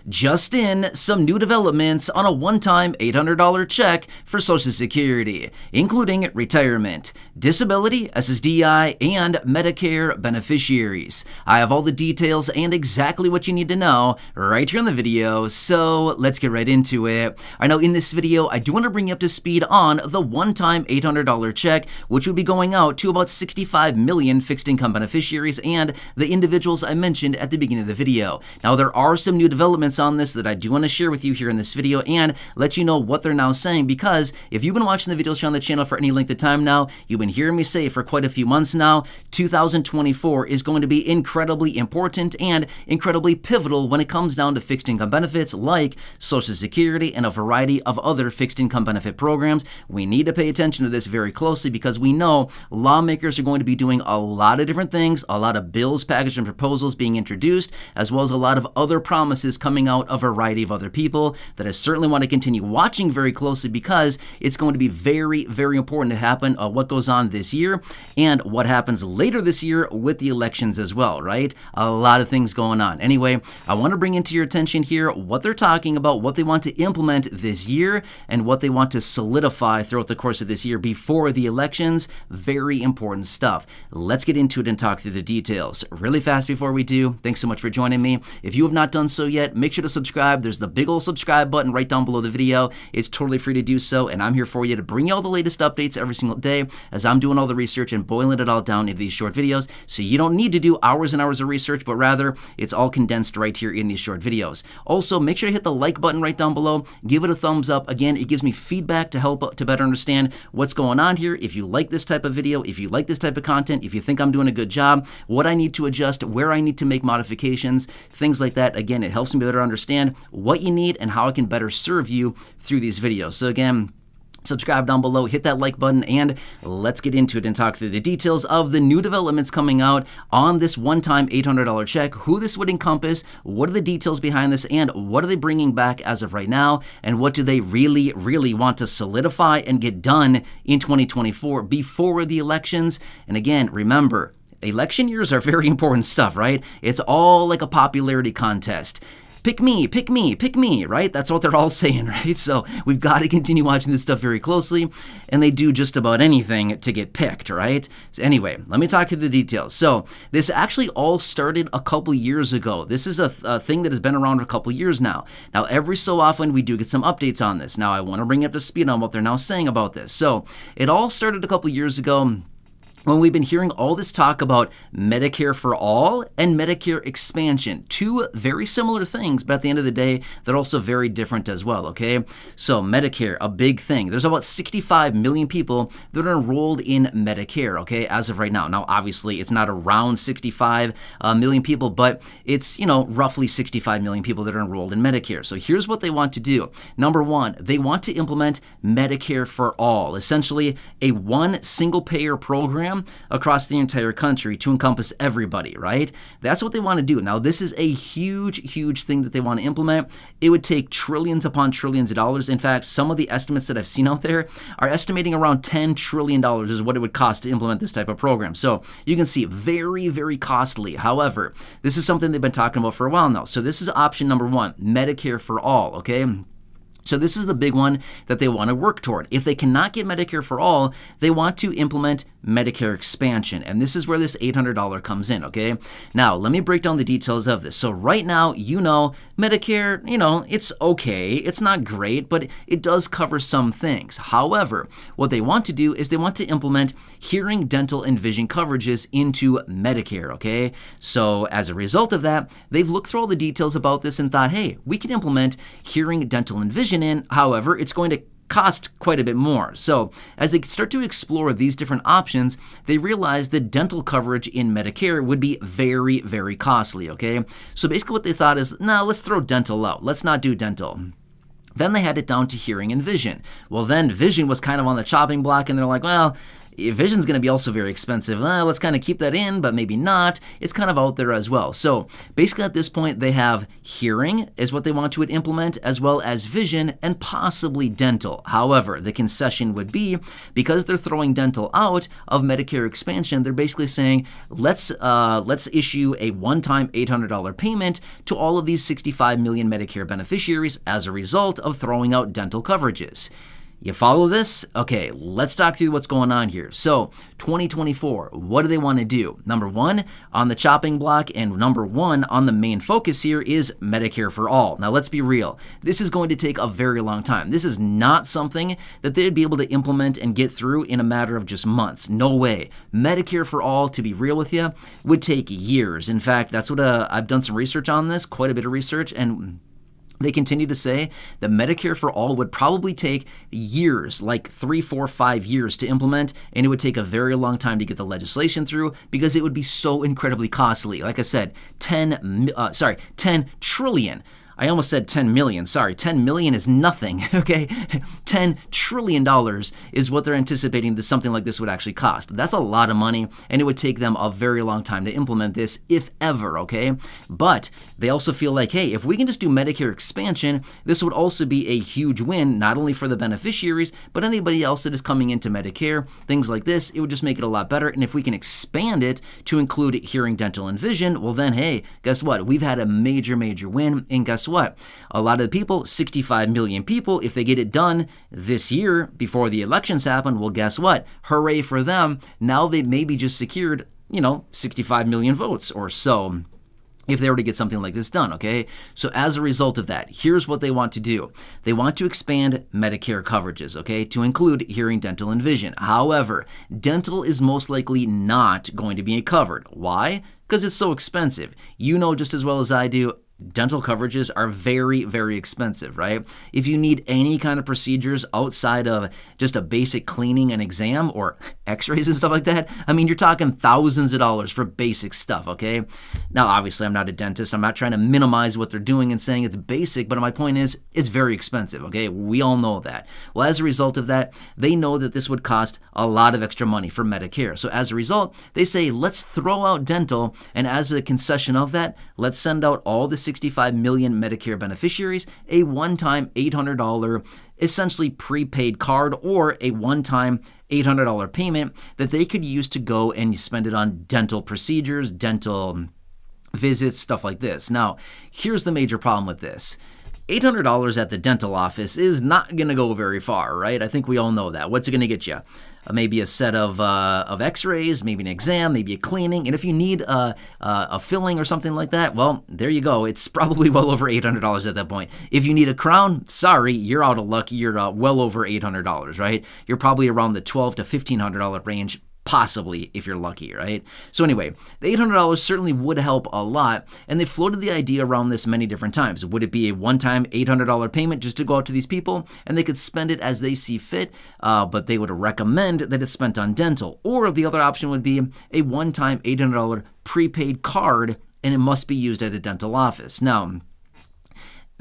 Just in, some new developments on a one-time $800 check for Social Security, including retirement, disability, SSDI, and Medicare beneficiaries. I have all the details and exactly what you need to know right here in the video, so let's get right into it. I know in this video, I do want to bring you up to speed on the one-time $800 check, which will be going out to about 65 million fixed income beneficiaries and the individuals I mentioned at the beginning of the video. Now, there are some new developments on this that I do want to share with you here in this video and let you know what they're now saying, because if you've been watching the videos here on the channel for any length of time now, you've been hearing me say for quite a few months now, 2024 is going to be incredibly important and incredibly pivotal when it comes down to fixed income benefits like Social Security and a variety of other fixed income benefit programs. We need to pay attention to this very closely because we know lawmakers are going to be doing a lot of different things, a lot of bills, packages, and proposals being introduced, as well as a lot of other promises coming out of a variety of other people that I certainly want to continue watching very closely, because it's going to be very, very important to happen what goes on this year and what happens later this year with the elections as well, right? A lot of things going on. Anyway, I want to bring into your attention here what they're talking about, what they want to implement this year, and what they want to solidify throughout the course of this year before the elections. Very important stuff. Let's get into it and talk through the details. Really fast before we do, thanks so much for joining me. If you have not done so yet, make sure to subscribe. There's the big old subscribe button right down below the video. It's totally free to do so, and I'm here for you to bring you all the latest updates every single day as I'm doing all the research and boiling it all down into these short videos, so you don't need to do hours and hours of research, but rather it's all condensed right here in these short videos. Also, make sure to hit the like button right down below. Give it a thumbs up. Again, it gives me feedback to help to better understand what's going on here. If you like this type of video, if you like this type of content, if you think I'm doing a good job, what I need to adjust, where I need to make modifications, things like that. Again, it helps me better understand what you need and how I can better serve you through these videos. So again, subscribe down below, hit that like button, and let's get into it and talk through the details of the new developments coming out on this one-time $800 check, who this would encompass, what are the details behind this, and what are they bringing back as of right now, and what do they really, really want to solidify and get done in 2024 before the elections. And again, remember, election years are very important stuff, right? It's all like a popularity contest. Pick me, pick me, pick me, right? That's what they're all saying, right? So we've got to continue watching this stuff very closely, and they do just about anything to get picked, right? So anyway, let me talk you through the details. So this actually all started a couple years ago. This is a thing that has been around for a couple years now. Now, every so often, we do get some updates on this. Now, I want to bring you up to speed on what they're now saying about this. So it all started a couple years ago, when we've been hearing all this talk about Medicare for all and Medicare expansion. Two very similar things, but at the end of the day, they're also very different as well, okay? So Medicare, a big thing. There's about 65 million people that are enrolled in Medicare, okay, as of right now. Now, obviously, it's not around 65 million people, but it's, you know, roughly 65 million people that are enrolled in Medicare. So here's what they want to do. Number one, they want to implement Medicare for all, essentially a one single-payer program across the entire country to encompass everybody, right? That's what they want to do. Now, this is a huge, huge thing that they want to implement. It would take trillions upon trillions of dollars. In fact, some of the estimates that I've seen out there are estimating around $10 trillion is what it would cost to implement this type of program. So you can see very, very costly. However, this is something they've been talking about for a while now. So this is option number one, Medicare for all, okay? So this is the big one that they want to work toward. If they cannot get Medicare for all, they want to implement Medicare expansion. And this is where this $800 comes in, okay? Now, let me break down the details of this. So right now, you know, Medicare, you know, it's okay. It's not great, but it does cover some things. However, what they want to do is they want to implement hearing, dental, and vision coverages into Medicare, okay? So as a result of that, they've looked through all the details about this and thought, hey, we can implement hearing, dental, and vision in. However, it's going to cost quite a bit more. So as they start to explore these different options, they realize that dental coverage in Medicare would be very, very costly, okay? So basically what they thought is, no, let's throw dental out. Let's not do dental. Then they had it down to hearing and vision. Well, then vision was kind of on the chopping block, and they're like, well, vision's going to be also very expensive. Let's kind of keep that in, but maybe not. It's kind of out there as well. So basically at this point, they have hearing is what they want to implement, as well as vision and possibly dental. However, the concession would be, because they're throwing dental out of Medicare expansion, they're basically saying, let's issue a one-time $800 payment to all of these 65 million Medicare beneficiaries as a result of throwing out dental coverages. You follow this? Okay, let's talk through what's going on here. So 2024, what do they want to do? Number one on the chopping block and number one on the main focus here is Medicare for all. Now let's be real. This is going to take a very long time. This is not something that they'd be able to implement and get through in a matter of just months. No way. Medicare for all, to be real with you, would take years. In fact, that's what I've done some research on this, quite a bit of research, and they continue to say that Medicare for all would probably take years, like 3, 4, 5 years to implement, and it would take a very long time to get the legislation through because it would be so incredibly costly. Like I said, 10 trillion. I almost said 10 million. Sorry, 10 million is nothing, okay? $10 trillion is what they're anticipating that something like this would actually cost. That's a lot of money, and it would take them a very long time to implement this, if ever, okay? But they also feel like, hey, if we can just do Medicare expansion, this would also be a huge win, not only for the beneficiaries, but anybody else that is coming into Medicare, things like this. It would just make it a lot better, and if we can expand it to include hearing, dental, and vision, well then, hey, guess what? We've had a major, major win, and guess what? A lot of the people, 65 million people, if they get it done this year before the elections happen, well, guess what? Hooray for them. Now they maybe just secured, 65 million votes or so, if they were to get something like this done, okay? So as a result of that, here's what they want to do. They want to expand Medicare coverages, okay, to include hearing, dental, and vision. However, dental is most likely not going to be covered. Why? Because it's so expensive. You know just as well as I do, dental coverages are very, very expensive, right? If you need any kind of procedures outside of just a basic cleaning and exam or x-rays and stuff like that, I mean, you're talking thousands of dollars for basic stuff, okay? Now, obviously, I'm not a dentist. I'm not trying to minimize what they're doing and saying it's basic, but my point is, it's very expensive, okay? We all know that. Well, as a result of that, they know that this would cost a lot of extra money for Medicare. So as a result, they say, let's throw out dental, and as a concession of that, let's send out all the 65 million Medicare beneficiaries a one-time $800 essentially prepaid card or a one-time $800 payment that they could use to go and spend it on dental procedures, dental visits, stuff like this. Now, here's the major problem with this. $800 at the dental office is not going to go very far, right? I think we all know that. What's it going to get you? Maybe a set of x-rays, maybe an exam, maybe a cleaning. And if you need a filling or something like that, well, there you go. It's probably well over $800 at that point. If you need a crown, sorry, you're out of luck. You're well over $800, right? You're probably around the $1,200 to $1,500 range, possibly, if you're lucky, right? So anyway, the $800 certainly would help a lot, and they floated the idea around this many different times. Would it be a one-time $800 payment just to go out to these people, and they could spend it as they see fit, but they would recommend that it's spent on dental? Or the other option would be a one-time $800 prepaid card, and it must be used at a dental office. Now,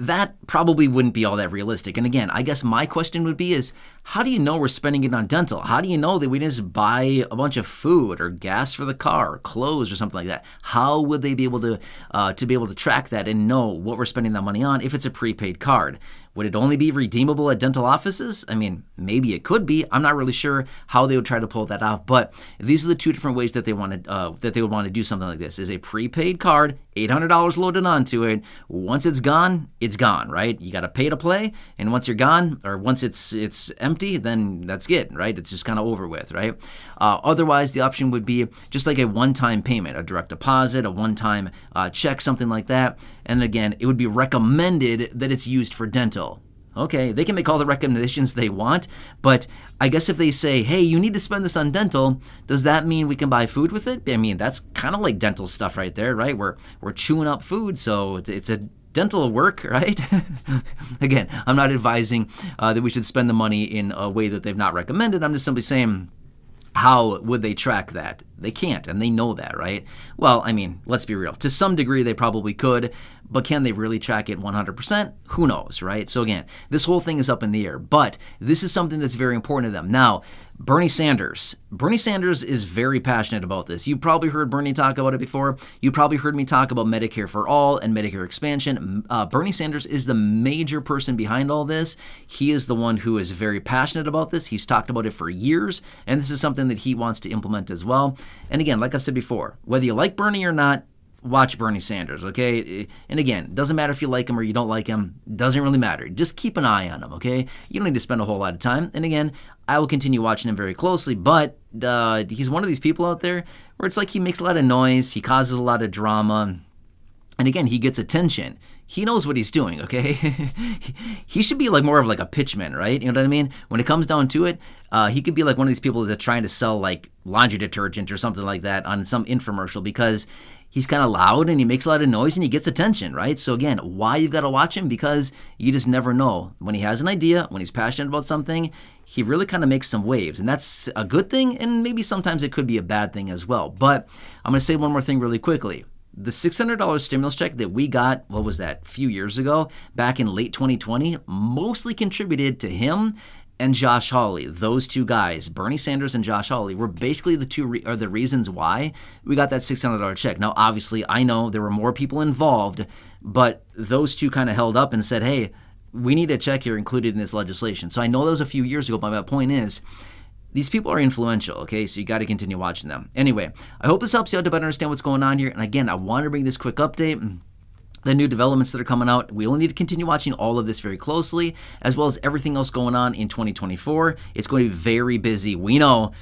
that probably wouldn't be all that realistic. And again, I guess my question would be is, how do you know we're spending it on dental? How do you know that we didn't just buy a bunch of food or gas for the car or clothes or something like that? How would they be able to track that and know what we're spending that money on if it's a prepaid card? Would it only be redeemable at dental offices? I mean, maybe it could be. I'm not really sure how they would try to pull that off, but these are the two different ways that they would want to do something like this. Is a prepaid card, $800 loaded onto it. Once it's gone, right? You got to pay to play, and once you're gone, or once it's empty, then that's it, right? It's just kind of over with, right? Otherwise, the option would be just like a one-time payment, a direct deposit, a one-time check, something like that. And again, it would be recommended that it's used for dental. Okay, they can make all the recommendations they want, but I guess if they say, hey, you need to spend this on dental, does that mean we can buy food with it? I mean, that's kind of like dental stuff right there, right? We're chewing up food, so it's a dental work, right? Again, I'm not advising that we should spend the money in a way that they've not recommended. I'm just simply saying, how would they track that? They can't, and they know that, right? Well, I mean, let's be real. To some degree, they probably could, but can they really track it 100%? Who knows, right? So again, this whole thing is up in the air, but this is something that's very important to them. Now, Bernie Sanders is very passionate about this. You've probably heard Bernie talk about it before. You probably heard me talk about Medicare for all and Medicare expansion. Bernie Sanders is the major person behind all this. He is the one who is very passionate about this. He's talked about it for years, and this is something that he wants to implement as well. And again, like I said before, whether you like Bernie or not, watch Bernie Sanders, okay? And again, doesn't matter if you like him or you don't like him. Doesn't really matter. Just keep an eye on him, okay? You don't need to spend a whole lot of time. And again, I will continue watching him very closely, but he's one of these people out there where it's like he makes a lot of noise, he causes a lot of drama, and again, he gets attention. He knows what he's doing, okay? He should be like more of like a pitchman, right? You know what I mean? When it comes down to it, he could be like one of these people that's trying to sell like laundry detergent or something like that on some infomercial, because he's kind of loud and he makes a lot of noise and he gets attention, right? So again, why you've got to watch him? Because you just never know. When he has an idea, when he's passionate about something, he really kind of makes some waves. And that's a good thing, and maybe sometimes it could be a bad thing as well. But I'm going to say one more thing really quickly. The $600 stimulus check that we got, what was that, a few years ago, back in late 2020, mostly contributed to him and Josh Hawley. Those two guys, Bernie Sanders and Josh Hawley, were basically the reasons why we got that $600 check. Now, obviously, I know there were more people involved, but those two kind of held up and said, hey, we need a check here included in this legislation. So I know that was a few years ago, but my point is, these people are influential, okay? So you got to continue watching them. Anyway, I hope this helps you out to better understand what's going on here. And again, I want to bring this quick update. The new developments that are coming out. We will need to continue watching all of this very closely, as well as everything else going on in 2024. It's going to be very busy. We know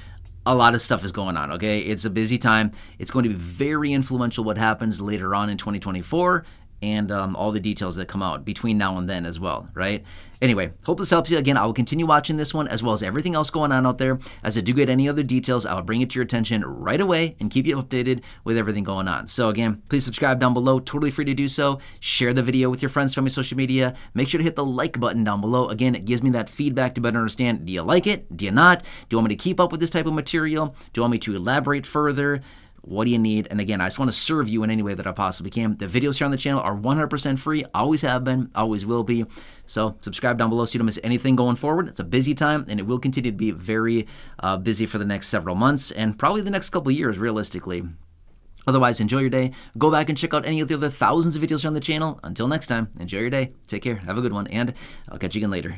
a lot of stuff is going on, okay? It's a busy time. It's going to be very influential what happens later on in 2024, and all the details that come out between now and then as well, right? Anyway, hope this helps you. Again, I will continue watching this one as well as everything else going on out there. As I do get any other details, I will bring it to your attention right away and keep you updated with everything going on. So again, please subscribe down below. Totally free to do so. Share the video with your friends from your social media. Make sure to hit the like button down below. Again, it gives me that feedback to better understand, do you like it? Do you not? Do you want me to keep up with this type of material? Do you want me to elaborate further? What do you need? And again, I just want to serve you in any way that I possibly can. The videos here on the channel are 100% free, always have been, always will be. So subscribe down below so you don't miss anything going forward. It's a busy time, and it will continue to be very busy for the next several months and probably the next couple of years, realistically. Otherwise, enjoy your day. Go back and check out any of the other thousands of videos here on the channel. Until next time, enjoy your day. Take care. Have a good one, and I'll catch you again later.